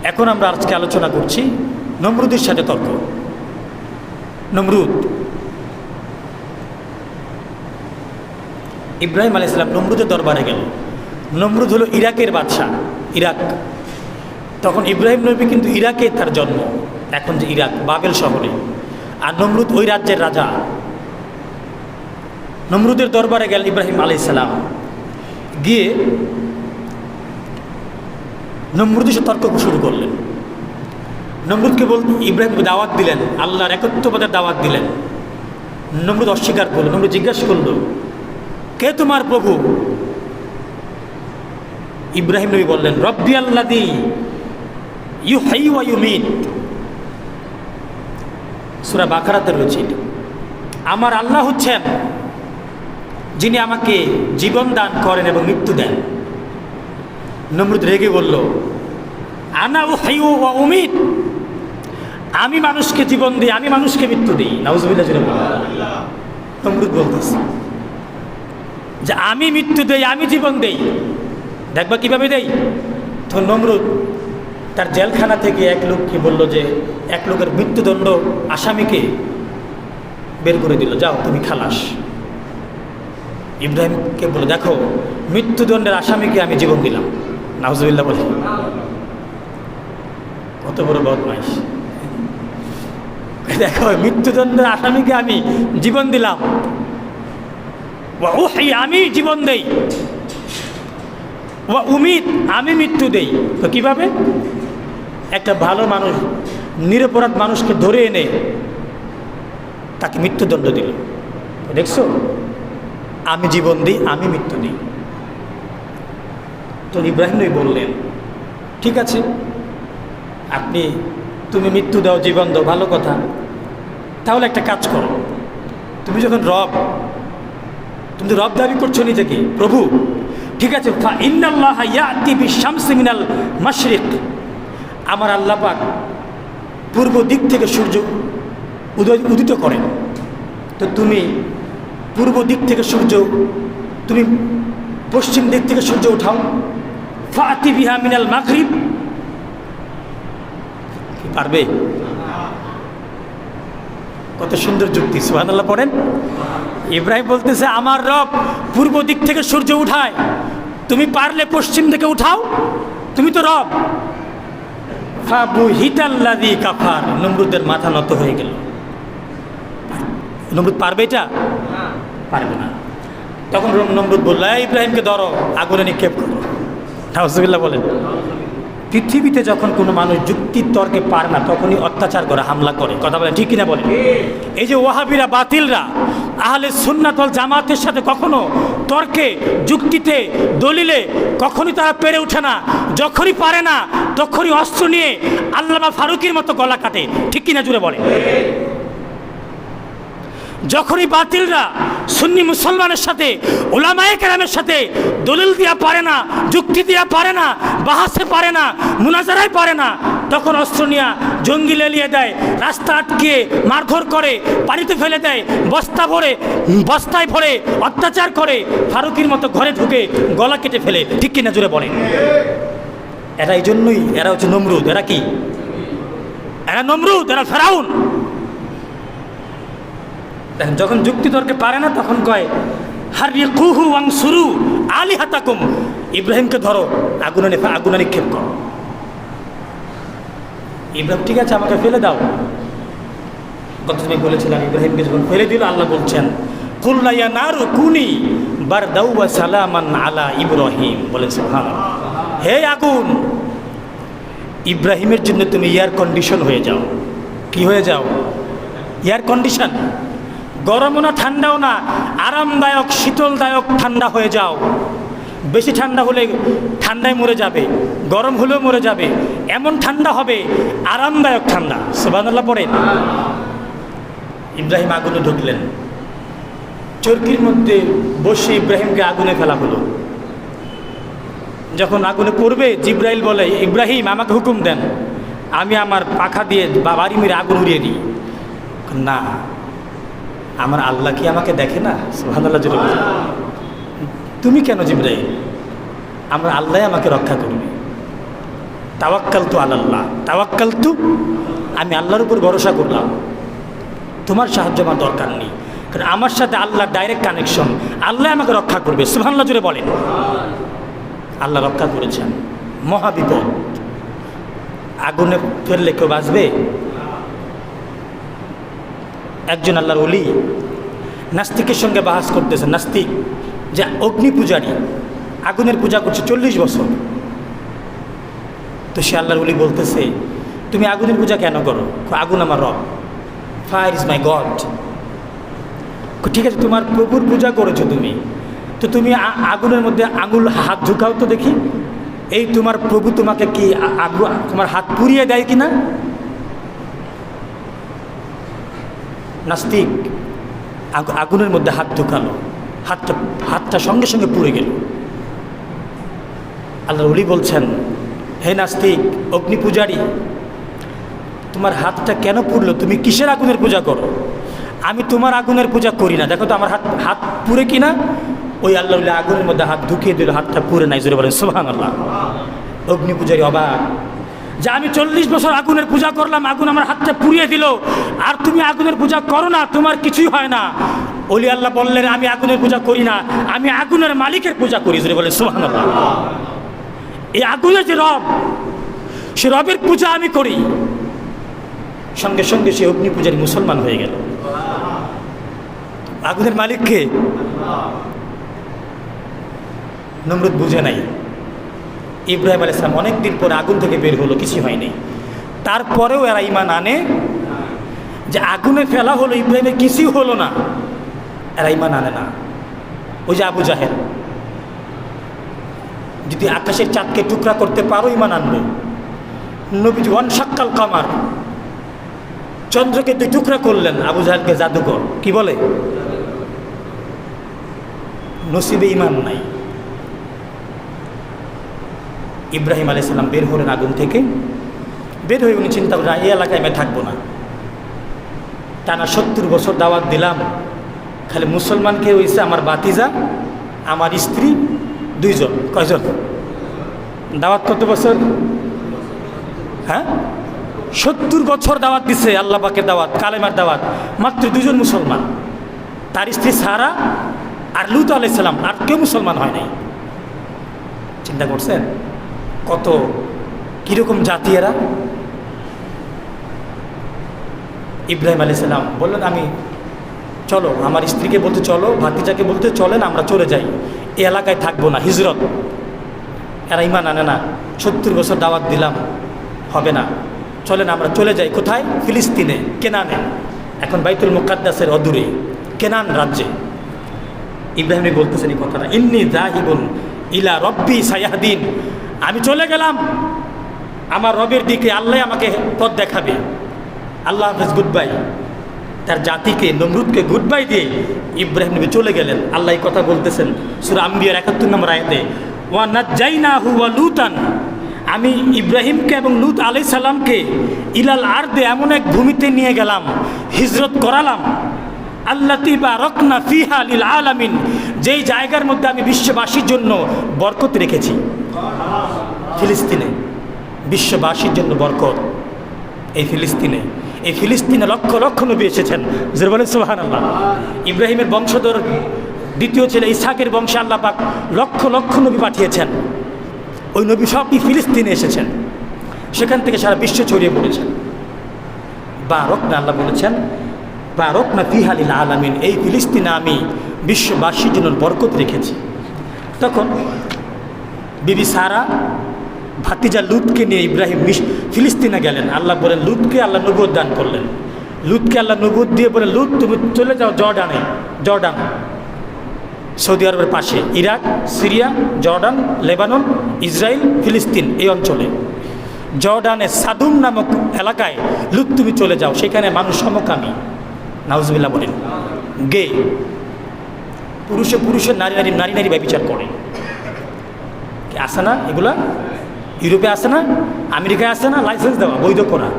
এখন আমরা আজকে আলোচনা করছি নমরুদের সাথে তর্ক। নমরুদ, ইব্রাহিম আলাইহিস সালাম নমরুদের দরবারে গেল। নমরুদ হলো ইরাকের বাদশাহ, ইরাক। তখন ইব্রাহিম নবী কিন্তু ইরাকে তার জন্ম, এখন যে ইরাক বাবেল শহরে, আর নমরুদ ওই রাজ্যের রাজা। নমরুদের দরবারে গেল ইব্রাহিম আলাইহিস সালাম, গিয়ে নমরুদের সাথে তর্ক শুরু করলেন। নমরুদকে ইব্রাহিমকে দাওয়াত দিলেন, আল্লাহর একত্ববাদের দাওয়াত দিলেন। নমরুদ অস্বীকার করল। নমরুদ জিজ্ঞাসা করল, কে তোমার প্রভু? ইব্রাহিম নবী বললেন, রব্বি আল্লাযী ইউহয়ী ওয়া ইউমীত। সূরা বাকারাতে রয়েছে, আমার আল্লাহ হচ্ছেন যিনি আমাকে জীবন দান করেন এবং মৃত্যু দেন। নমরুদ রেগে বলল, আনা উহয়ী ওয়া উমীত, আমি মানুষকে জীবন দিই, আমি মানুষকে মৃত্যু দিই। নাউযুবিল্লাহ। নমরুদ বলতেছে যে আমি মৃত্যু দেই, আমি জীবন দেই, দেখবা কিভাবে দেই। তখন নমরুদ তার জেলখানা থেকে এক লোককে বলল যে এক লোকের মৃত্যুদণ্ড আসামিকে বের করে দিল, যাও তুমি খালাস। ইব্রাহিমকে বলল, দেখো মৃত্যুদণ্ডের আসামিকে আমি জীবন দিলাম। নাউযুবিল্লাহ বলে, কত বড় বদমাইশ। দেখো মৃত্যুদণ্ডের আসামিকে আমি জীবন দিলাম, ওয়া উহয়ী, আমি জীবন দেই, ওয়া উমীত, আমি মৃত্যু দেই। তো কীভাবে? একটা ভালো মানুষ, নিরপরাধ মানুষকে ধরে এনে তাকে মৃত্যুদণ্ড দিল। দেখছো, আমি জীবন দিই, আমি মৃত্যু দিই। তো ইব্রাহিম নবী বললেন, ঠিক আছে, তুমি মৃত্যু দাও, জীবন দাও, ভালো কথা। তাহলে একটা কাজ করো, তুমি যখন তুমি তো রব দাবি করছো নিজেকে, প্রভু, ঠিক আছে, ইন্নাল্লাহা ইয়াতি বিশ-শামসি মিনাল মাশরিক, আমার আল্লাহ পাক পূর্ব দিক থেকে সূর্য উদিত করেন। তো তুমি পূর্ব দিক থেকে তুমি পশ্চিম দিক থেকে সূর্য উঠাও। ফাতি বিহা মিনাল মাগরিব, কি পারবে? কত সুন্দর যুক্তি, সুবহানাল্লাহ পড়েন। ইব্রাহিম বলতেছে, আমার রব পূর্ব দিক থেকে সূর্য উঠায়, তুমি পারলে পশ্চিম থেকে উঠাও, তুমি তো রব। ফাবুহিতাল্লাযী কাফার, নমরুদের মাথা নত হয়ে গেল। নমরুদ পারবে এটা? পারবে না। তখন নমরুদ বলল, ইব্রাহিমকে ধরো, আগুনে নিক্ষেপ করো। নাউযুবিল্লাহ বলেন। পৃথিবীতে যখন কোনো মানুষ যুক্তি তর্কে পারে না, তখনই অত্যাচার করে, হামলা করে। কথা বলে ঠিক কিনা বলে? এই যে ওয়াহাবিরা, বাতিলরা আহলে সুন্নাত ওয়াল জামাতের সাথে কখনো তর্কে, যুক্তিতে, দলিলে কখনই তারা পেরে ওঠে না। যখনই পারে না, তখনই অস্ত্র নিয়ে আল্লামা ফারুকীর মতো গলা কাটে। ঠিক কিনা জুড়ে বলে? যখনই বাতিলরা সুন্নি মুসলমানের সাথে, উলামায়ে কেরামের সাথে দলিল দিয়া পারে না, যুক্তি দিয়া পারে না, বাহাসে পারে না, মুনাজারায় পারে না, তখন অস্ত্র নিয়ে জঙ্গি লেলিয়ে দেয়, রাস্তা আটকে মারধর করে, পানিতে ফেলে দেয়, বস্তায় ভরে অত্যাচার করে, ফারুকীর মতো ঘরে ঢুকে গলা কেটে ফেলে। ঠিক কিনা জুড়ে বলে? এরা এই জন্যই, এরা হচ্ছে নমরুদ। এরা কি? এরা নমরুদ, এরা ফেরাউন। দেখেন, যখন যুক্তি তর্কে পারে না, তখন কয় হারিকুহু ওয়ানসুরু আলিহাতাকুম, ইব্রাহিমকে ধরো, আগুনে নিক্ষেপ করো। ইব্রাহিম, ঠিক আছে, আমাকে ফেলে দাও। গত তুমি বলেছিলাম, ইব্রাহিমকে যখন ফেলে দিল, আল্লাহ বলছেন, কুল্লা ইয়া নারু কুনি বারদাও ওয়া সালামান আলা ইব্রাহিম। বলেন সুবহানাল্লাহ। হে আগুন, ইব্রাহিমের জন্য তুমি এয়ার কন্ডিশন হয়ে যাও। কি হয়ে যাও? Air condition. গরমও না, ঠান্ডাও না, আরামদায়ক, শীতলদায়ক ঠান্ডা হয়ে যাও। বেশি ঠান্ডা হলে ঠান্ডায় মরে যাবে, গরম হলেও মরে যাবে, এমন ঠান্ডা হবে, আরামদায়ক ঠান্ডা। সুবহানাল্লাহ পড়েন। ইব্রাহিম আগুনে ঢুকলেন। চরকির মধ্যে বসে ইব্রাহিমকে আগুনে ফেলা হলো। যখন আগুনে পড়বে, জিব্রাইল বলে, ইব্রাহিম আমাকে হুকুম দেন, আমি আমার পাখা দিয়ে বাড়ি মেরে আগুন উড়িয়ে দিই। না, আমার আল্লাহ কি আমাকে দেখে না? সুবহানাল্লাহ জোরে বলেন। তুমি কেন জিব্রাইল? আমার আল্লাহ আমাকে রক্ষা করবে। তাওয়াক্কালতু আলাল্লাহ, তাওয়াক্কালতু, আমি আল্লাহর উপর ভরসা করলাম, তোমার সাহায্য আমার দরকার নেই, কারণ আমার সাথে আল্লাহ ডাইরেক্ট কানেকশন, আল্লাহ আমাকে রক্ষা করবে। সুবহানাল্লাহ জুড়ে বলেন। আল্লাহ রক্ষা করেছেন। মহাবিপদ, আগুনে ফেললে কেউ বাঁচবে? একজন আল্লাহর ওলি নাস্তিকের সঙ্গে বাহাস করতেছেন। নাস্তিক যে অগ্নি পূজারী, আগুনের পূজা করছে 40 বছর। তো সে আল্লাহর ওলি বলতেছে, তুমি আগুনের পূজা কেন করো? আগুন আমার রব, ফায়ার ইজ মাই গড। ঠিক আছে, তোমার প্রভুর পূজা করেছো তুমি, তো তুমি আগুনের মধ্যে আঙুল হাত ঢুকাও তো দেখি, এই তোমার প্রভু তোমাকে কি তোমার হাত পুড়িয়ে দেয় কিনা? নাস্তিক আগুনের মধ্যে হাত ঢুকালো, হাতটা সঙ্গে সঙ্গে পুড়ে গেল। আল্লাহর ওলি বলছেন, হে নাস্তিক, অগ্নি পূজারী, তোমার হাতটা কেন পুড়লো? তুমি কিসের আগুনের পূজা করো? আমি তোমার আগুনের পূজা করি না, দেখো তো আমার হাত পুড়ে কিনা। ওই আল্লাহ আগুনের মধ্যে হাত ঢুকিয়ে দিল, হাতটা পুড়ে নাই। জোরে বলেন সুবহানাল্লাহ। অগ্নি পূজারী অবাক যে আমি 40 বছর আগুনের পূজা করলাম, আগুন আমার হাতটা পুড়িয়ে দিল, আর তুমি আগুনের পূজা করো না, তোমার কিছুই হয় না। ওলি আল্লাহ বললেন, আমি আগুনের পূজা করি না, আমি আগুনের মালিকের পূজা করি। জোরে বলেন সুবহানাল্লাহ। এই আগুনের যে রব, সে রবের পূজা আমি করি। সঙ্গে সঙ্গে সে অগ্নি পূজারী মুসলমান হয়ে গেল। আগুনের মালিককে নমরুদ বুঝে নাই। ইব্রাহিম আলাইহিস সালাম অনেক দিন পরে আগুন থেকে বের হলো, কিছু হয়নি। তারপরেও এরা ঈমান আনে যে আগুনে ফেলা হলো, ইব্রাহিমের কিছুই হলো না, এরা ঈমান আনে না। ওই যে আবু জাহেল, যদি আকাশের চাঁদকে টুকরা করতে পারো ঈমান আনবে। নবীজি ওয়ানশাক্কাল কামার, চন্দ্রকে 2 টুকরা করলেন, আবু জাহেলকে জাদুকর কি বলে? নসিবে ঈমান নাই। ইব্রাহিম আলাইহিস সালাম বের হলেন আগুন থেকে। বের হয়ে উনি চিন্তা করেন, এই এলাকায় আমি থাকবো না, টানা 70 বছর দাওয়াত দিলাম, খালি মুসলমানকে হয়েছে আমার বাতিজা, আমার স্ত্রী, 2 জন। কয়জন? দাওয়াত কত বছর? হ্যাঁ, 70 বছর দাওয়াত দিছে, আল্লাহ পাকের দাওয়াত, কালেমার দাওয়াত, মাত্র 2 জন মুসলমান, তার স্ত্রী সারা আর লূত আলাইহিস সালাম, আর কেউ মুসলমান হয় নাই। চিন্তা করছেন কত কীরকম জাতি এরা? ইব্রাহিম আলাইহিস সালাম বললেন, আমি চলো, আমার স্ত্রীকে বলতে চলো, ভাতিজাকে বলতে চলেন, আমরা চলে যাই, এই এলাকায় থাকবো না, হিজরত। এরা ঈমান আনে না। 70 বছর দাওয়াত দিলাম, হবে না, চলেন আমরা চলে যাই। কোথায়? ফিলিস্তিনে, কেনানে, এখন বাইতুল মুকাদ্দাসের অদূরে কেনান রাজ্যে। ইব্রাহিম বলতেছেন এই কথাটা, ইন্নী যাহিবুন ইলা রব্বি সায়াহদিন, আমি চলে গেলাম আমার রবের দিকে, আল্লাহ আমাকে পথ দেখাবে। আল্লাহ হাফেজ, গুড বাই। তার জাতিকে, নমরুদকে গুড বাই দিয়ে ইব্রাহিম নবী চলে গেলেন। আল্লাহ এই কথা বলতেছেন সূরা আম্বিয়ার 71 নম্বর আয়াতে, ওয়া নাজ্জাইনাহু ওয়া লুতান, আমি ইব্রাহিমকে এবং লূত আলাইহিস সালামকে ইলাল আরদে, এমন এক ভূমিতে নিয়ে গেলাম, হিজরত করালাম, আল্লাতী বারাকনা ফিহা লিল আলামিন, যেই জায়গার মধ্যে আমি বিশ্ববাসীর জন্য বরকত রেখেছি। ফিলিস্তিনে বিশ্ববাসীর জন্য বরকত। এই ফিলিস্তিনে লক্ষ লক্ষ নবী এসেছেন। যারা বলেন সুবহানাল্লাহ। ইব্রাহিমের বংশধর দ্বিতীয় ছেলে ইসহাকের বংশে আল্লাহ পাক লক্ষ লক্ষ নবী পাঠিয়েছেন। ওই নবী সবই ফিলিস্তিনে এসেছেন, সেখান থেকে সারা বিশ্ব ছড়িয়ে পড়েছেন। বারাকনা, আল্লাহ বলেছেন বারাকনা ফিহা লিল আলামিন, এই ফিলিস্তিনে আমি বিশ্ববাসীর জন্য বরকত রেখেছি। তখন বিবি সারা ভাতিজা লূতকে নিয়ে ইব্রাহিম ফিলিস্তিনে গেলেন। আল্লাহ বলেন, লূতকে আল্লাহ নবুয়ত দান করলেন। লূতকে আল্লাহ নবুয়ত দিয়ে বলেন, লূত তুমি চলে যাও জর্ডানে। জর্ডান সৌদি আরবের পাশে, Iraq, Syria, Jordan, Lebanon, Israel, ফিলিস্তিন, এই অঞ্চলে জর্ডানে সাদুম নামক এলাকায় লূত তুমি চলে যাও, সেখানে মানুষ সমকামী, নাউজুবিল্লাহ বলেন, গে, পুরুষে নারী ব্যভিচার করে। আসে না এগুলা? ইউরোপে আসে না? আমেরিকায় আসে না? লাইসেন্স দেওয়া, বৈধ করা।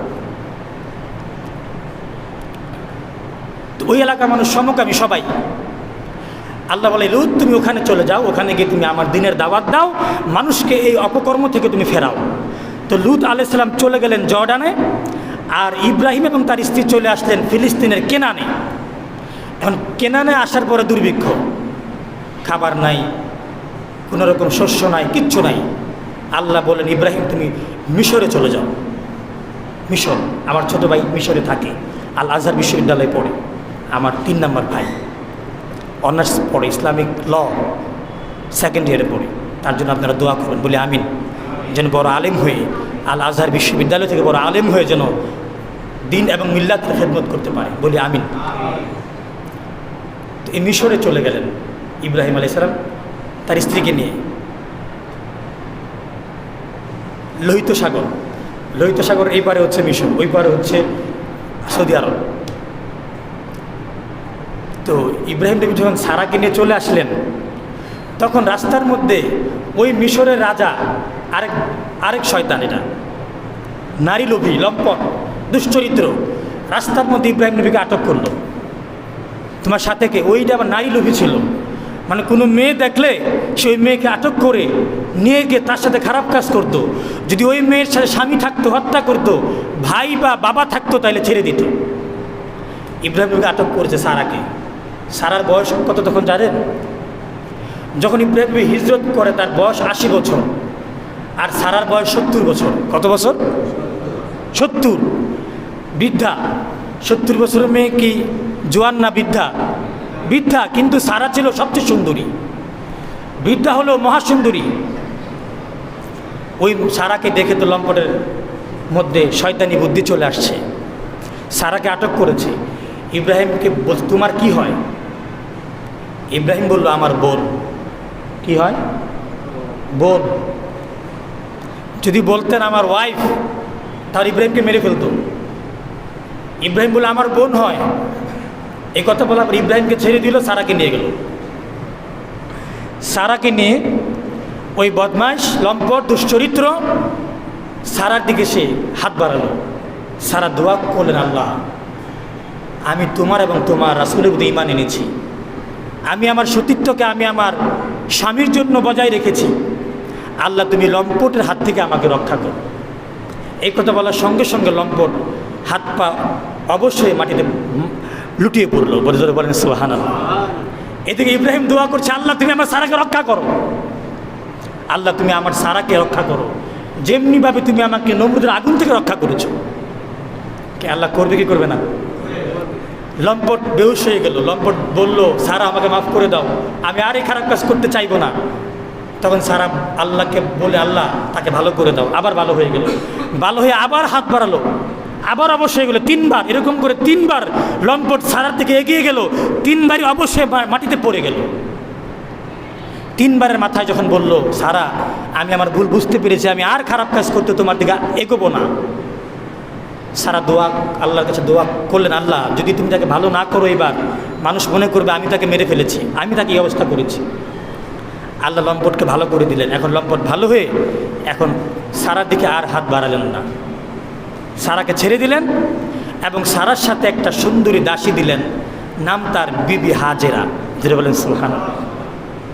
তো ওই এলাকার মানুষ সমকামী সবাই। আল্লাহ বলে, লূত তুমি ওখানে চলে যাও, ওখানে গিয়ে তুমি আমার দিনের দাওয়াত দাও, মানুষকে এই অপকর্ম থেকে তুমি ফেরাও। তো লূত আলাইহিস সালাম চলে গেলেন জর্ডানে, আর ইব্রাহিম এবং তার স্ত্রী চলে আসলেন ফিলিস্তিনের কেনানে। এখন কেনানে আসার পরে দুর্ভিক্ষ, খাবার নাই, কোনো রকম শস্য নাই, কিচ্ছু নাই। আল্লাহ বলেন, ইব্রাহিম তুমি মিশরে চলে যাও। মিশর, আমার ছোটো ভাই মিশরে থাকে, আল আজহার বিশ্ববিদ্যালয়ে পড়ে, আমার 3 নম্বর ভাই, অনার্স পড়ে, ইসলামিক ল সেকেন্ড ইয়ারে পড়ে। তার জন্য আপনারা দোয়া করবেন, বলে আমিন, যেন বড় আলেম হয়ে আল আজহার বিশ্ববিদ্যালয় থেকে বড় আলেম হয়ে যেন দিন এবং মিল্লাতের খেদমত করতে পারে, বলি আমিন। তো এই মিশরে চলে গেলেন ইব্রাহিম আলাইহিস সালাম তার স্ত্রীকে নিয়ে। লোহিত সাগর এই পারে হচ্ছে মিশর, ওই পারে হচ্ছে সৌদি আরব। তো ইব্রাহিম নবী যখন সারাকে নিয়ে চলে আসলেন, তখন রাস্তার মধ্যে ওই মিশরের রাজা আরেক শয়তান, এটা নারী লোভী, লম্পট, দুশ্চরিত্র, রাস্তার মধ্যে ইব্রাহিম নবীকে আটক করলো। তোমার সাথে কে? ওইটা আবার নারী লোভী ছিল, মানে কোনো মেয়ে দেখলে সে ওই মেয়েকে আটক করে নিয়ে গিয়ে তার সাথে খারাপ কাজ করত। যদি ওই মেয়ের সাথে স্বামী থাকতো হত্যা করত, ভাই বা বাবা থাকতো তাহলে ছেড়ে দিত। ইব্রাহিম নবীকে আটক করেছে সারাকে। সারার বয়স কত তখন জানেন? যখন ইব্রাহিম নবী হিজরত করে তার বয়স 80 বছর, আর সারার বয়স 70 বছর। কত বছর? 70। বৃদ্ধা। 70 বছরের মেয়ে কি জোয়ান না বৃদ্ধা? বৃদ্ধা, কিন্তু সারা ছিল সবচেয়ে সুন্দরী। বৃদ্ধা হলো মহাসুন্দরী। ওই সারাকে দেখে তো লম্পটের মধ্যে শয়তানি বুদ্ধি চলে আসছে, সারাকে আটক করেছে। ইব্রাহিমকে বল, তোমার কি হয়? ইব্রাহিম বলল, আমার বোন। কি হয়? বোন। যদি বলতেন আমার ওয়াইফ, তাহলে ইব্রাহিমকে মেরে ফেলতো। ইব্রাহিম বলে আমার বোন হয়। এই কথা বলার পর ইব্রাহিমকে ছেড়ে দিল, সারাকে নিয়ে গেল। সারাকে নিয়ে ওই বদমাইশ, লম্পট, দুশ্চরিত্র সারার দিকে সে হাত বাড়ালো। সারা দোয়া করলেন, আল্লাহ আমি তোমার এবং তোমার রাসূলের প্রতি ঈমান এনেছি, আমি আমার সতীত্বকে আমি আমার স্বামীর জন্য বজায় রেখেছি, আল্লাহ তুমি লম্পটের হাত থেকে আমাকে রক্ষা করো। এই কথা বলার সঙ্গে সঙ্গে লম্পট হাত পা অবশ্যই মাটিতে লুটিয়ে পড়লো। বলে ধরে বলেন সুবহানাল্লাহ। এদিকে ইব্রাহিম দোয়া করছে, আল্লাহ তুমি আমার সারাকে রক্ষা করো, আল্লাহ তুমি আমার সারাকে রক্ষা করো, যেমনিভাবে তুমি আমাকে নমরুদের আগুন থেকে রক্ষা করেছো। কে আল্লাহ করবে কি করবে না? লম্পট বেহুশ হয়ে গেল। লম্পট বলল, সারা আমাকে মাফ করে দাও, আমি আর এই খারাপ কাজ করতে চাইবো না। তখন সারা আল্লাহকে বলে, আল্লাহ তাকে ভালো করে দাও। আবার ভালো হয়ে গেল। ভালো হয়ে আবার হাত বাড়ালো, আবার অবশ্যই গেলো। 3 বার, এরকম করে 3 বার লম্পট সারার থেকে এগিয়ে গেল। 3 বারই অবশ্যই মাটিতে পড়ে গেল। 3 বারের মাথায় যখন বলল, সারা আমি আমার ভুল বুঝতে পেরেছি, আমি আর খারাপ কাজ করতে তোমার দিকে এগোবো না। সারা দোয়া আল্লাহর কাছে দোয়া করলেন, আল্লাহ যদি তুমি তাকে ভালো না করো, এবার মানুষ মনে করবে আমি তাকে মেরে ফেলেছি, আমি তাকে এই অবস্থা করেছি। আল্লাহ লম্পটকে ভালো করে দিলেন। এখন লম্পট ভালো হয়ে এখন সারার দিকে আর হাত বাড়ালেন না, সারাকে ছেড়ে দিলেন এবং সারার সাথে একটা সুন্দরী দাসী দিলেন, নাম তার বিবি হাজেরা। যেটা বলেন সুবহানাল্লাহ।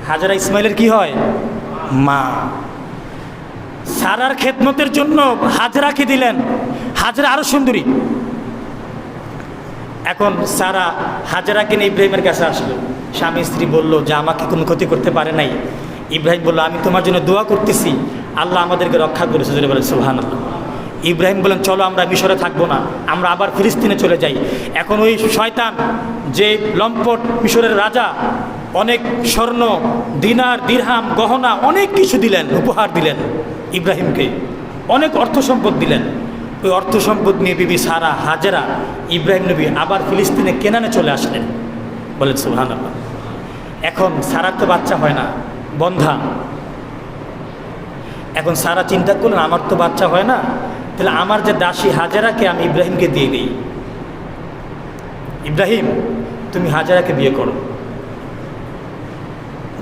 হাজেরা ইসমাইলের কি হয়? মা। সারার খেদমতের জন্য হাজেরাকে দিলেন। হাজেরা আরো সুন্দরী। এখন সারা হাজেরাকে নিয়ে ইব্রাহিমের কাছে আসলো। স্বামী স্ত্রী বলল যে আমাকে কোনো ক্ষতি করতে পারে নাই। ইব্রাহিম বলল, আমি তোমার জন্য দোয়া করতেছি, আল্লাহ আমাদেরকে রক্ষা করেছে। যেটা বলেন সুবহানাল্লাহ। ইব্রাহিম বলেন, চলো আমরা মিশরে থাকবো না, আমরা আবার ফিলিস্তিনে চলে যাই। এখন ওই শয়তান যে লম্পট মিশরের রাজা অনেক স্বর্ণ, দিনার, দিরহাম, গহনা অনেক কিছু দিলেন, উপহার দিলেন ইব্রাহিমকে, অনেক অর্থ সম্পদ দিলেন। ওই অর্থ সম্পদ নিয়ে বিবি সারা হাজেরা ইব্রাহিম নবী আবার ফিলিস্তিনে কেনানে চলে আসলেন। বলেন সুবহানাল্লাহ। এখন সারার তো বাচ্চা হয় না, বন্ধা। এখন সারা চিন্তা করলেন, আমার তো বাচ্চা হয় না, তাহলে আমার যে দাসী হাজেরাকে আমি ইব্রাহিমকে দিয়ে দিই। ইব্রাহিম তুমি হাজেরাকে বিয়ে করো,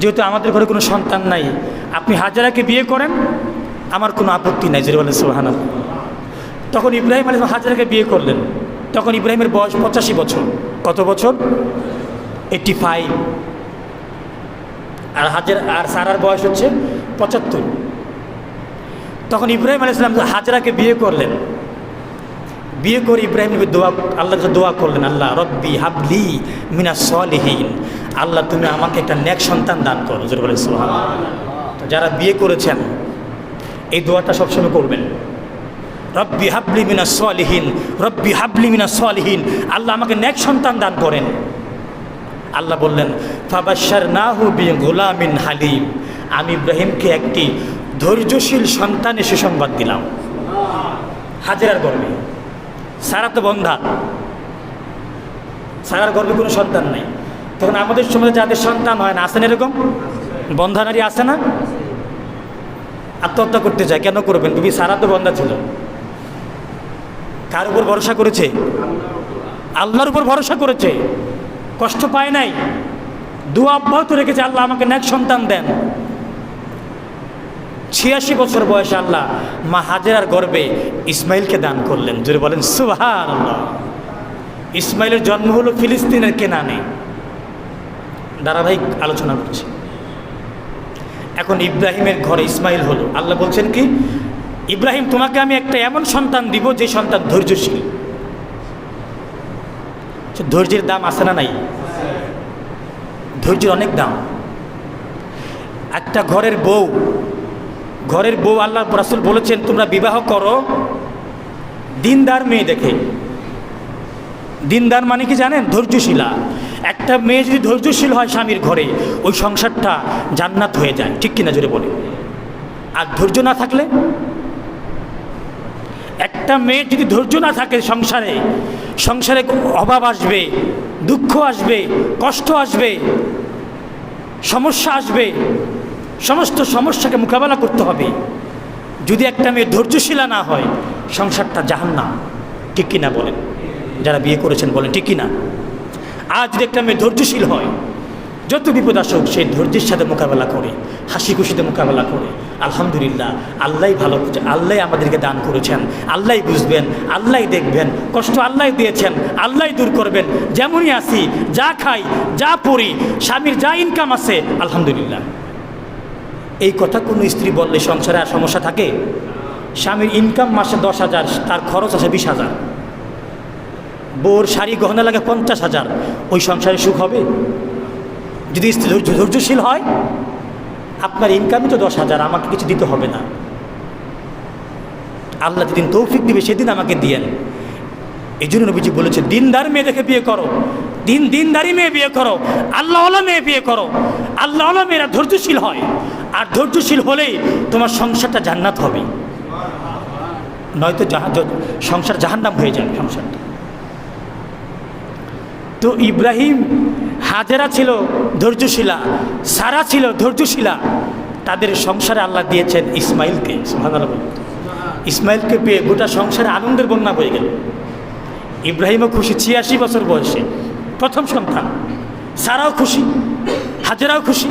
যেহেতু আমাদের ঘরে কোনো সন্তান নাই, আপনি হাজেরাকে বিয়ে করেন, আমার কোনো আপত্তি নাই। যেটা বলেন সুবহানাল্লাহ। তখন ইব্রাহিম আলাইহিস সালাম হাজেরাকে বিয়ে করলেন। তখন ইব্রাহিমের বয়স 85 বছর। কত বছর? 85। আর সারার বয়স হচ্ছে 75। তখন ইব্রাহিম আলাইহিস সালাম হাজরাকে বিয়ে করলেন। বিয়ে করে ইব্রাহিম নবী আল্লাহর কাছে দোয়া করলেন, আল্লাহ রব্বি হাবলি মিনাস সলিহিন, আল্লাহ তুমি আমাকে একটা নেক সন্তান দান করো। জোরে বলেন সুবহানাল্লাহ। তো যারা বিয়ে করেছেন এই দোয়াটা সবসময় করবেন, রব্বি হাবলি মিনাস সলিহিন, রব্বি হাবলি মিনাস সলিহিন, আল্লাহ আমাকে নেক সন্তান দান করেন। আল্লাহ বললেন ফাবাশশারনাহু বিগুলামিন হালিম, আমি ইব্রাহিমকে একটি ধৈর্যশীল সন্তানের সুসংবাদ দিলাম। হাজেরার গর্ভে, সারা তো বন্ধা, সারার গর্ভে কোনো সন্তান নাই। তখন আমাদের সমাজে যাদের সন্তান হয় না, আসে না এরকম বন্ধা নারী আসে না, আত্মহত্যা করতে যায়। কেন করবেন? বিবি সারা তো বন্ধা ছিল, কার উপর ভরসা করেছে? আল্লাহর উপর ভরসা করেছে, কষ্ট পায় নাই, দোয়া অব্যাহত রেখেছে, আল্লাহ আমাকে নেক সন্তান দেন। 86 বছর বয়সে আল্লাহ মা হাজেরার গর্ভে ইসমাইলকে দান করলেন। জোরে বলেন সুবহানাল্লাহ। ইসমাইলের জন্ম হলো ফিলিস্তিনের কেনানে। ধারাবাহিক আলোচনা করছি। এখন ইব্রাহিমের ঘরে ইসমাইল হলো। আল্লাহ বলছেন কি, ইব্রাহিম তোমাকে আমি একটা এমন সন্তান দিব যে সন্তান ধৈর্যশীল। ধৈর্যের দাম আছে না নাই? ধৈর্যের অনেক দাম। একটা ঘরের বউ আল্লাহ রাসূল বলেছেন তোমরা বিবাহ করো দিনদার মেয়ে দেখে। দিনদার মানে কি জানেন? ধৈর্যশীলা। একটা মেয়ে যদি ধৈর্যশীল হয় স্বামীর ঘরে, ওই সংসারটা জান্নাত হয়ে যায়। ঠিক কিনা জোরে বলে? আর ধৈর্য না থাকলে, একটা মেয়ে যদি ধৈর্য না থাকে সংসারে অভাব আসবে, দুঃখ আসবে, কষ্ট আসবে, সমস্যা আসবে, সমস্ত সমস্যাকে মোকাবেলা করতে হবে। যদি একটা মেয়ে ধৈর্যশীলা না হয়, সংসারটা জাহান্নাম। ঠিক কিনা বলেন? যারা বিয়ে করেছেন বলেন ঠিক কিনা? আজ যদি একটা মেয়ে ধৈর্যশীল হয়, যত বিপদ আসুক সেই ধৈর্যের সাথে মোকাবেলা করে, হাসি খুশিতে মোকাবেলা করে, আলহামদুলিল্লাহ আল্লাহই ভালো, আল্লাহ আমাদেরকে দান করেছেন, আল্লাহ বুঝবেন, আল্লাহ দেখবেন, কষ্ট আল্লাহ দিয়েছেন, আল্লাহ দূর করবেন। যেমনই আসি, যা খাই, যা পড়ি, স্বামীর যা ইনকাম আছে, আলহামদুলিল্লাহ। এই কথা কোনো স্ত্রী বললে সংসারে আর সমস্যা থাকে? স্বামীর ইনকাম মাসে 10,000, তার খরচ আছে 20,000, বউর শাড়ি গহনা লাগে 50,000, ওই সংসারে সুখ হবে? যদি স্ত্রী ধৈর্যশীল হয়, আপনার ইনকামই তো 10,000, আমাকে কিছু দিতে হবে না, আল্লাহ যেদিন তৌফিক দিবে সেদিন আমাকে দিয়েন। এই জন্য নবীজি বলেছে দিনদার মেয়ে দেখে বিয়ে করো, দিনদারি মেয়ে বিয়ে করো, আল্লাহওয়ালা মেয়ে বিয়ে করো। আল্লাহওয়ালা মেয়েরা ধৈর্যশীল হয়, আর ধৈর্যশীল হলেই তোমার সংসারটা জান্নাত হবে, নয়তো সংসার জাহান্নাম হয়ে যাবে সংসারটা। তো ইব্রাহিম, হাজেরা ছিল ধৈর্যশীলা, সারা ছিল ধৈর্যশীলা, তাদের সংসারে আল্লাহ দিয়েছেন ইসমাইলকে। সুবহানাল্লাহ। ইসমাইলকে পেয়ে গোটা সংসারে আনন্দের বন্যা হয়ে গেল। ইব্রাহিমও খুশি, 86 বছর বয়সে প্রথম সন্তান। সারাও খুশি, হাজেরাও খুশি,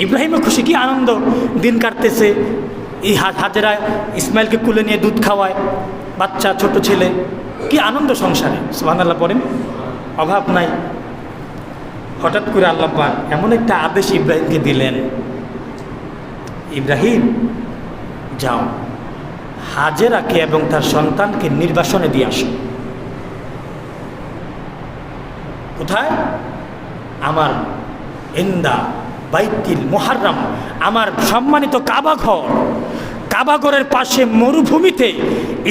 ইব্রাহিমও খুশি। কি আনন্দ দিন কাটতেছে। এই হাজেরা ইসমাইলকে কুলে নিয়ে দুধ খাওয়ায়, বাচ্চা ছোট ছেলে, কি আনন্দ সংসারে। সুবহানাল্লাহ পড়েন, অভাব নাই। হঠাৎ করে আল্লাহ পাক এমন একটা আদেশ ইব্রাহিমকে দিলেন, ইব্রাহিম যাও হাজেরাকে এবং তার সন্তানকে নির্বাসনে দিয়ে আসো। কোথায়? আমার ইন্দা বাইতুল মুহাররম, আমার সম্মানিত কাবাঘরের পাশে মরুভূমিতে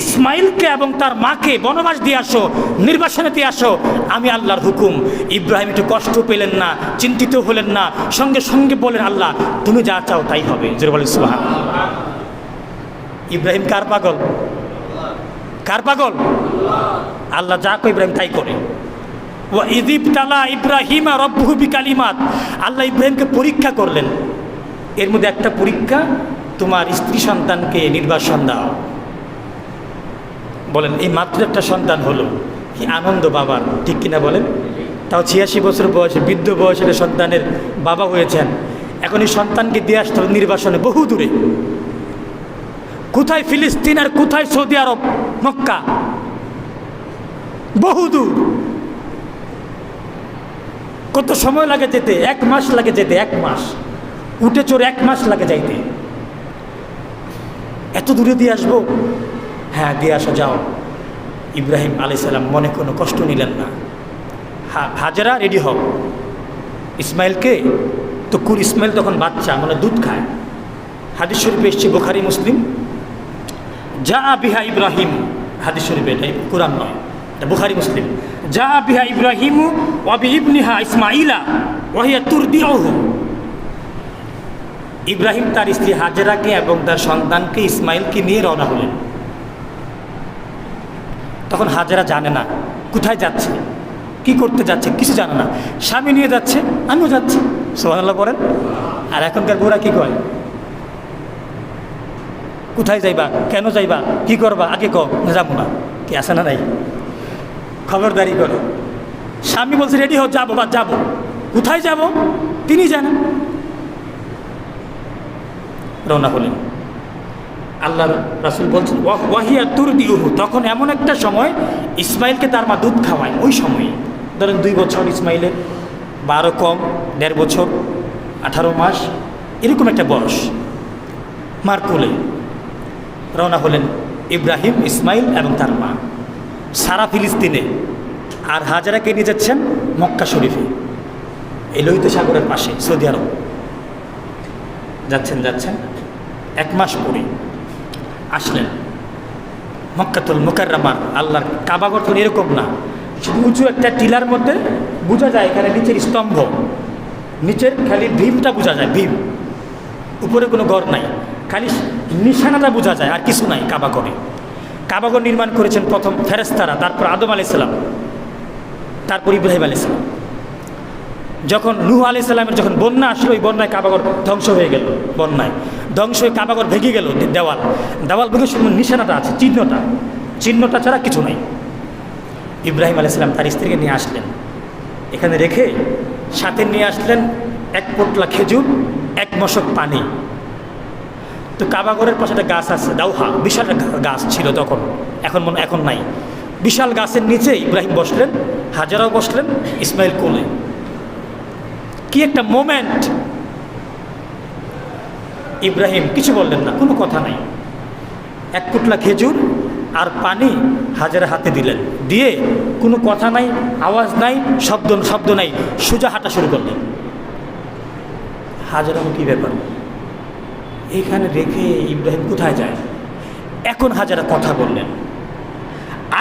ইসমাইলকে এবং তার মাকে বনবাস দিয়ে আসো, নির্বাসনে দিয়ে আসো। আমি আল্লাহর হুকুম। ইব্রাহিম একটু কষ্ট পেলেন না, চিন্তিত হলেন না, সঙ্গে সঙ্গে বলেন আল্লাহ তুমি যা চাও তাই হবে। জোরে বলেন সুবহানাল্লাহ। ইব্রাহিম কার পাগল? কার পাগল? আল্লাহ যা কয় ইব্রাহিম তাই করে। ওয়া ইযিবতালা ইব্রাহিমা রাব্বুহু বিকালিমাত, আল্লাহ ইব্রাহিমকে পরীক্ষা করলেন। এর মধ্যে একটা পরীক্ষা, তোমার স্ত্রী সন্তানকে নির্বাসন দাও। বলেন এই মাত্র একটা সন্তান হলো, কি আনন্দ বাবার। ঠিক কিনা বলেন? তাও 86 বছর বয়সে, বৃদ্ধ বয়সের সন্তানের বাবা হয়েছেন। এখন এই সন্তানকে দিয়ে আসতে হবে নির্বাসনে, বহু দূরে। কোথায়? ফিলিস্তিন আর কোথায় সৌদি আরব, মক্কা, বহু দূর। কত সময় লাগে যেতে? 1 মাস লাগে যেতে, 1 মাস। উঠে চড়ে 1 মাস লাগে যাইতে। এত দূরে দিয়ে আসবো? হ্যাঁ, দিয়ে আসা, যাও। ইব্রাহিম আলাইহিস সালাম মনে কোনো কষ্ট নিলেন না। হাজেরা, রেডি হও। ইসমাইলকে তো ইসমাইল তখন বাচ্চা, মানে দুধ খায়। হাদিস শরীফে এসছে, বুখারী মুসলিম, যা বিহা ইব্রাহিম, হাদিস শরীফে, এটাই কুরআন নয়, এটা বুখারী মুসলিম। যা বিহা ইব্রাহিম ওয়া বিইবনিহা ইসমাইলা ওয়া হিয়া তুরদিউহু। ইব্রাহিম তার স্ত্রী হাজেরাকে এবং তার সন্তানকে ইসমাইলকে নিয়ে রওনা হলেন। তখন হাজেরা জানে না কোথায় যাচ্ছে, কি করতে যাচ্ছে, কিছু জানে না। স্বামী নিয়ে যাচ্ছে, আমিও যাচ্ছি, সুবহানাল্লাহ বলেন। আর এখনকার বুড়া কি কয়? কোথায় যাইবা, কেন যাইবা, কি করবা, আগে কও, যাবো না। কি আছে না নাই? খবরদারি করে। স্বামী বলছে রেডি হও, যাবো বা যাবো। কোথায় যাব তিনি জানেন। রওনা হলেন। আল্লাহ রাসূল বলছেন ওয়াহিয়া তুরদিউহু, তখন এমন একটা সময় ইসমাইলকে তার মা দুধ খাওয়ায়। ওই সময়ে ধরেন 2 বছর ইসমাইলের, 12 কম, 1.5 বছর, 18 মাস, এরকম একটা বয়স। মার কোলে রওনা হলেন ইব্রাহিম, ইসমাইল এবং তার মা সারা ফিলিস্তিনে। আর হাজেরাকে নিয়ে যাচ্ছেন মক্কা শরীফে, এই লোহিত সাগরের পাশে, সৌদি আরব। যাচ্ছেন 1 মাস পরে আসলেন মক্কাতুল মুকাররমার। আল্লাহর কাবাঘর তো এরকম না, শুধু উঁচু একটা টিলার মধ্যে বোঝা যায় এখানে নিচের স্তম্ভ, নিচের খালি ভীমটা বোঝা যায়, ভীম, উপরে কোনো ঘর নাই, খালি নিশানাটা বোঝা যায়, আর কিছু নাই কাবাঘরে। কাবাঘর নির্মাণ করেছেন প্রথম ফেরেশতারা, তারপর আদম আলাইহিস সালাম, তারপর ইব্রাহিম আলাইহিস সালাম। যখন নূহ আলাইহিস সালামের যখন বন্যা আসলো, ওই বন্যায় কাবাঘর ধ্বংস হয়ে গেল, বন্যায় ধ্বংস হয়ে কাবাঘর ভেঙে গেল, দেওয়াল ভেঙে শুধু নিশানাটা আছে, চিহ্নটা ছাড়া কিছু নাই। ইব্রাহিম আলাইহিস সালাম তার স্ত্রীকে নিয়ে আসলেন, এখানে রেখে সাথে নিয়ে আসলেন 1 পোটলা খেজুর, 1 মশক পানি। তো কাবাঘরের পাশে একটা গাছ আছে, দাউহা, বিশাল গাছ ছিল তখন, এখন নাই। বিশাল গাছের নিচে ইব্রাহিম বসলেন, হাজেরাও বসলেন, ইসমাইল কোলে। কি একটা মোমেন্ট! ইব্রাহিম কিছু বললেন না, কোনো কথা নাই। 1 পোটলা খেজুর আর পানি হাজেরা হাতে দিলেন, দিয়ে কোনো কথা নাই, আওয়াজ নাই, শব্দ নাই, সোজা হাঁটা শুরু করলেন। হাজেরা, কি ব্যাপার, এইখানে রেখে ইব্রাহিম কোথায় যায়? এখন হাজেরা কথা বললেন,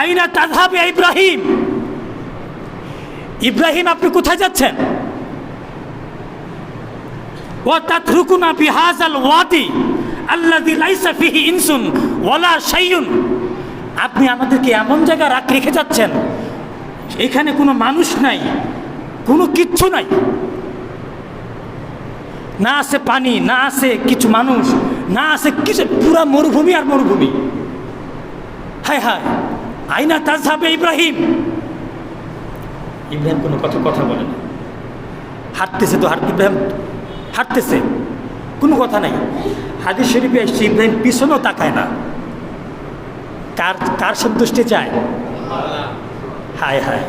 আইনা তাযহাবু ইব্রাহিম, ইব্রাহিম আপনি কোথায় যাচ্ছেন? ওয়া তাতরুকুনা বিহাযাল ওয়াদি আল্লাযী লাইসা ফীহি ইনসুন ওয়ালা শাইউন, আপনি আমাদেরকে এমন জায়গায় রেখে যাচ্ছেন, এখানে কোনো মানুষ নাই, কোনো কিচ্ছু নাই, না আছে পানি, না আছে কিছু মানুষ, না আছে কিছু, পুরা মরুভূমি আর মরুভূমি। হায় হায়, আইনা তাযহাবু ইব্রাহিম। ইব্রাহিম কোনো কথা বলে না, হাঁটতেছে তো, ইব্রাহিম হাঁটতেছে, কোনো কথা নাই। হাদিস শরীফে এসছে ইব্রাহিম পিছনেও তাকায় না। কার সন্তুষ্টি চায়? হায় হায়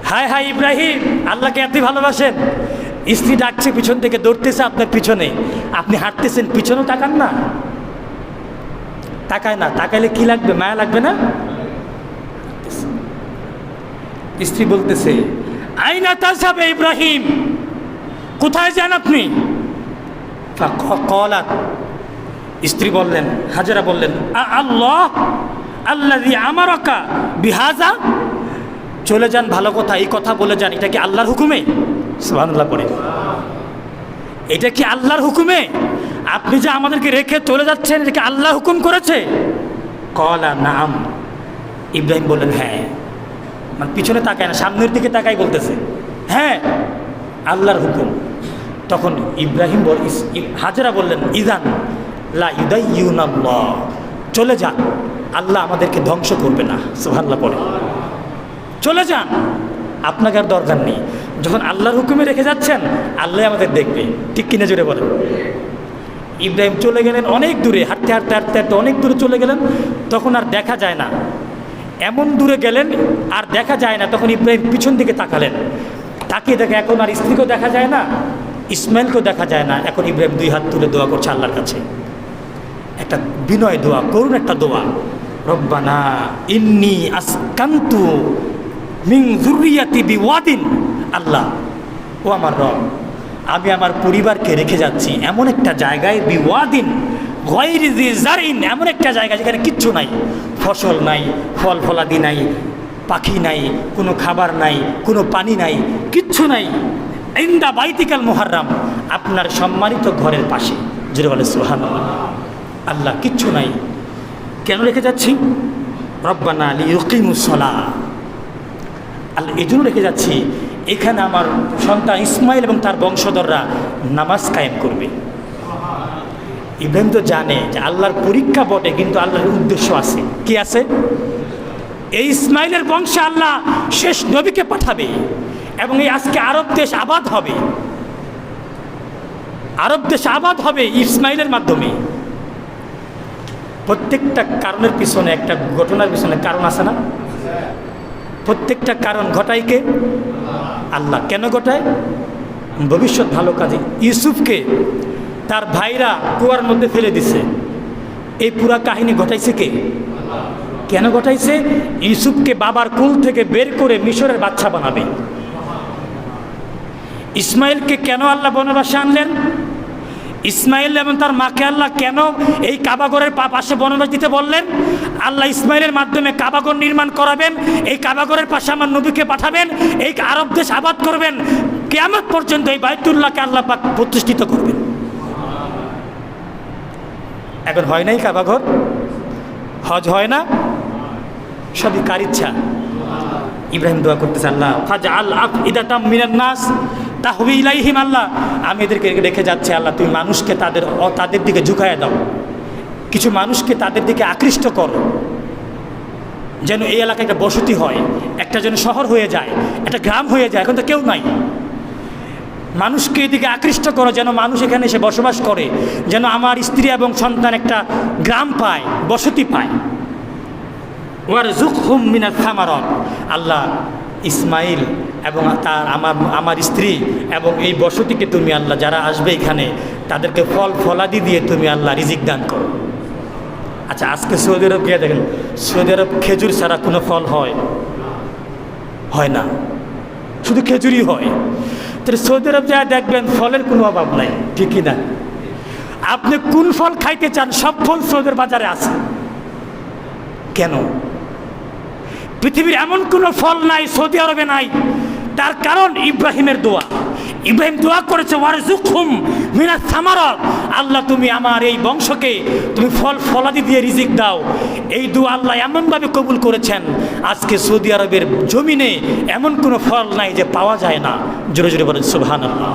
হায় হায়, ইব্রাহিম আল্লাহকে এতই ভালোবাসেন, স্ত্রী ডাকছে পিছন থেকে, দৌড়তেছে আপনার পিছনে, আপনি হাঁটতেছেন, পিছনেও তাকান না, তাকায় না। তাকাইলে কি লাগবে, মায়া লাগবে না? স্ত্রী বলতেছে, আইনা তাযহাবু ইব্রাহিম, কোথায় যান আপনি? ফাকালাত, স্ত্রী বললেন, হাজেরা বললেন, আল্লাহ আল্লাযী আমারাকা বিহাযা, চলে যান, ভালো কথা, এই কথা বলে যান, এটা কি আল্লাহর হুকুমে? সুবহানাল্লাহ পড়ে, এটা কি আল্লাহর হুকুমে? আপনি যে আমাদেরকে রেখে চলে যাচ্ছেন, এটা কি আল্লাহ হুকুম করেছে? ক্বালা নাম, ইব্রাহিম বললেন হ্যাঁ, মানে পিছনে তাকায় না, সামনের দিকে তাকাই বলতেছে, হ্যাঁ আল্লাহর হুকুম। তখন ইব্রাহিম হাজেরা বললেন, ইযান লা ইউদাইয়ুনাল্লাহ, চলে যান, আল্লাহ আমাদেরকে ধ্বংস করবে না। সুবহানাল্লাহ পড়ে, চলে যান, আপনাকে আর দরকার নেই। যখন আল্লাহর হুকুমে রেখে যাচ্ছেন, আল্লাহ আমাদের দেখবে, ঠিক কিনা জোরে বলেন। ইব্রাহিম চলে গেলেন অনেক দূরে, হাঁটতে হাঁটতে হাঁটতে হাঁটতে অনেক দূরে চলে গেলেন, তখন আর দেখা যায় না, এমন দূরে গেলেন আর দেখা যায় না। তখন ইব্রাহিম পিছন দিকে তাকালেন, তাকিয়ে দেখে এখন আর স্ত্রীকেও দেখা যায় না, ইসমাইলকেও দেখা যায় না। এখন ইব্রাহিম 2 হাত তুলে দোয়া করছে আল্লাহর কাছে, একটা বিনয় দোয়া, করুন একটা দোয়া, রব্বানা ইন্নী আসকান্তু মিন যুররিয়াতি বিওয়াদিন। আল্লাহ, ও আমার রব, আমি আমার পরিবারকে রেখে যাচ্ছি এমন একটা জায়গায়, বিওয়াদিন গায়রি জি জারিন, এমন একটা জায়গা যেখানে কিচ্ছু নাই, ফসল নাই, ফল ফলাদি নাই, পাখি নাই, কোনো খাবার নাই, কোনো পানি নাই, কিচ্ছু নাই, ইনদা বাইতিকাল মুহাররাম, আপনার সম্মানিত ঘরের পাশে। জোরে বলে সুবহানাল্লাহ। আল্লাহ, কিচ্ছু নাই, কেন রেখে যাচ্ছি? রব্বানা লিইয়ুকিমুস সালাহ, আল্লাহ এই জন্য রেখে যাচ্ছি, এখানে আমার সন্তান ইসমাইল এবং তার বংশধররা নামাজ কায়েম করবে। ইব্রাহিম তো জানে যে আল্লাহর পরীক্ষা বটে, কিন্তু আল্লাহর উদ্দেশ্য আছে। কি আছে? এই ইসমাইলের বংশে আল্লাহ শেষ নবীকে পাঠাবে এবং এই আজকে আরব দেশ আবাদ হবে, আরব দেশ আবাদ হবে ইসমাইলের মাধ্যমে। প্রত্যেকটা কারণের পিছনে, একটা ঘটনার পিছনে কারণ আছে না? প্রত্যেকটা কারণ ঘটায় কে? আল্লাহ। কেন ঘটায়? ভবিষ্যৎ ভালো কাজে। ইউসুফকে তার ভাইরা কুয়ার মধ্যে ফেলে দিছে, এই পুরা কাহিনী ঘটাইছে কে? কেন ঘটাইছে? ইউসুফকে বাবার কুল থেকে বের করে মিশরের বাচ্চা বানাবে। ইসমাইলকে কেন আল্লাহ বনবাসে আনলেন? ইসমাইল এবং তার মাকে আল্লাহ কেন এই কাবাগরের পাশে বনবাস দিতে বললেন? আল্লাহ ইসমাইলের মাধ্যমে কাবাগর নির্মাণ করাবেন, এই কাবাগরের পাশে আমার নবীকে পাঠাবেন, এই আরব দেশ আবাদ করবেন, কিয়ামত পর্যন্ত এই বাইতুল্লাহকে আল্লাহ পাক প্রতিষ্ঠিত করবেন। এখন হয় নাই কাবাগর, হজ হয় না, সবই কার ইচ্ছা? ইব্রাহিম দোয়া করতেছে, আল্লাহ ফাজআল আফইদাতাম মিনান নাস তাহবি ইলাইহিম, আল্লাহ আমি এদেরকে রেখে যাচ্ছি, আল্লাহ তুমি মানুষকে তাদের দিকে ঝুঁকায় দাও, কিছু মানুষকে তাদের দিকে আকৃষ্ট করো, যেন এই এলাকায় একটা বসতি হয়, একটা যেন শহর হয়ে যায়, একটা গ্রাম হয়ে যায়। এখন তো কেউ নাই, মানুষকে এদিকে আকৃষ্ট করো, যেন মানুষ এখানে এসে বসবাস করে, যেন আমার স্ত্রী এবং সন্তান একটা গ্রাম পায়, বসতি পায়। ওয়ারযুকহুম মিনাস সামারাত, আল্লাহ ইসমাইল এবং তার আমার স্ত্রী এবং এই বসতিকে তুমি আল্লাহ যারা আসবে এখানে তাদেরকে ফল ফলাদি দিয়ে তুমি আল্লাহ রিজিক দান করো। আচ্ছা, আজকে সৌদি আরব গিয়ে দেখেন, সৌদি আরব খেজুর ছাড়া কোনো ফল হয় না, শুধু খেজুরই হয়। তাহলে সৌদি আরব যা দেখবেন ফলের কোনো অভাব নাই, ঠিকই না? আপনি কোন ফল খাইতে চান, সব ফল সৌদির বাজারে আছে। কেন? পৃথিবীর এমন কোনো ফল নাই সৌদি আরবে নাই, তার কারণ ইব্রাহিমের দোয়া। ইব্রাহিম দোয়া করেছে ওয়ারযুকহুম মিনাস সামারাত, আল্লাহ তুমি আমার এই বংশকে তুমি ফল ফলাদি দিয়ে রিজিক দাও। এই দোয়া আল্লাহ এমনভাবে কবুল করেছেন, আজকে সৌদি আরবের জমিনে এমন কোনো ফল নাই যে পাওয়া যায় না। জোরে জোরে বলেন সুবহানাল্লাহ।